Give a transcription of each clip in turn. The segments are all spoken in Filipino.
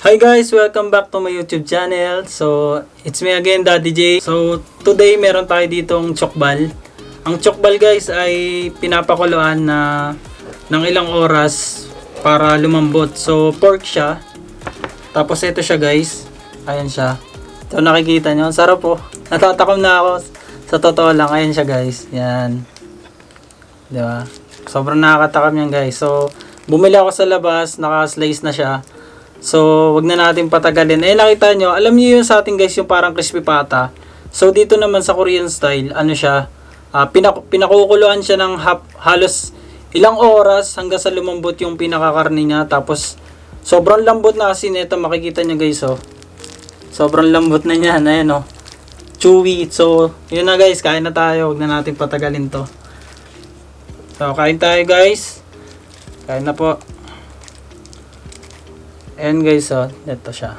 Hi guys! Welcome back to my YouTube channel. So, it's me again, Daddy J. So, today meron tayo ditong chokbal. Ang chokbal guys ay pinapakuluan na ng ilang oras para lumambot. So, pork siya. Tapos ito siya guys. Ayan siya. So, nakikita nyo. Sarap po. Natatakam na ako. Sa totoo lang. Ayan siya guys. Yan. Diba? Sobrang nakakatakam yan guys. So, bumili ako sa labas. Naka-slice na siya. So, wag na natin patagalin. Eh, nakita nyo, alam niyo yun sa atin guys, yung parang crispy pata. So, dito naman sa Korean style, ano siya, pinakukuluan siya ng halos ilang oras hanggang sa lumambot yung pinakakarne niya. Tapos, sobrang lambot na kasi nito, makikita nyo guys, oh. Sobrang lambot na niyan, ayan, oh. Chewy. So, yun na guys, kain na tayo. Wag na natin patagalin to. So, kain tayo guys. Kain na po. Ayan guys, oh, ito siya.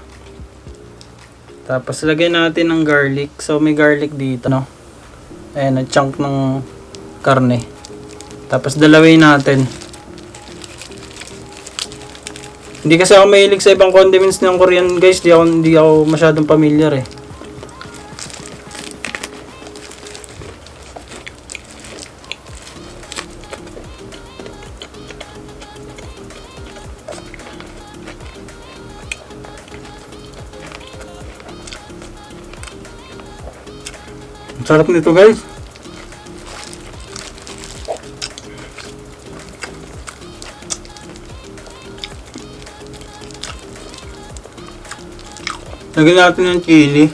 Tapos lagyan natin ng garlic. So may garlic dito, no. Ayan, chunk ng karne. Tapos dalawin natin. Hindi kasi ako mahilig sa ibang condiments ng Korean guys. Hindi ako masyadong familiar eh. Sarap nito guys. Lagyan natin ng chili.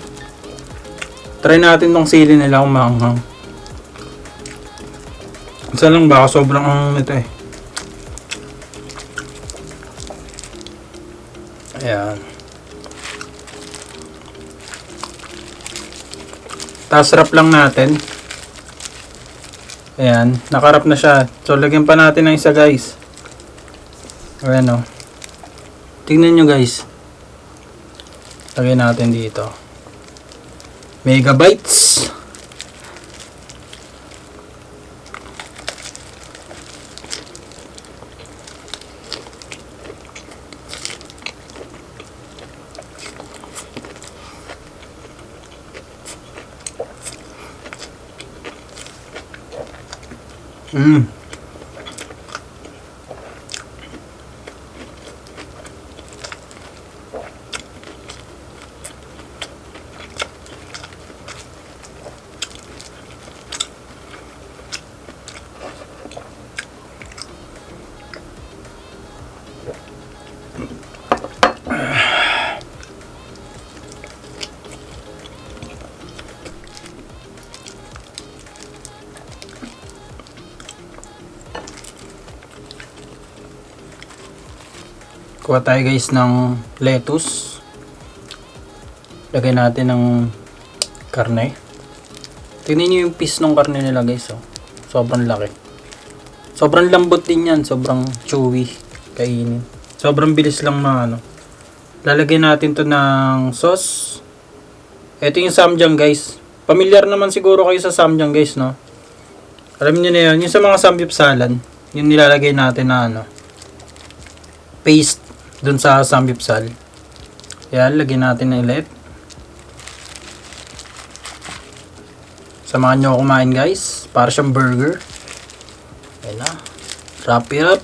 Try natin tong sili nila kung maanghang. Isa lang baka sobrang anghang nito eh. Ayan. Tapos wrap lang natin. Ayan, nakarap na siya. So, lagyan pa natin ng isa guys. Ayan o. Tingnan nyo guys. Lagyan natin dito. Megabytes. Kuha tayo guys ng lettuce. Lagay natin ng karne. Tingnan nyo yung piece ng karne nila guys. Oh. Sobrang laki. Sobrang lambot din yan. Sobrang chewy. Kainin. Sobrang bilis lang na ano. Lalagyan natin to ng sauce. Ito yung samjang guys. Pamilyar naman siguro kayo sa samjang guys, no? Alam nyo na yun. Yung sa mga samgyupsalan. Yung nilalagay natin na ano. Paste. Dun sa samgyupsal. Yan, lagyan natin na ulit. Samahan nyo kumain guys. Para siyang burger. Ayan na. Wrap it up.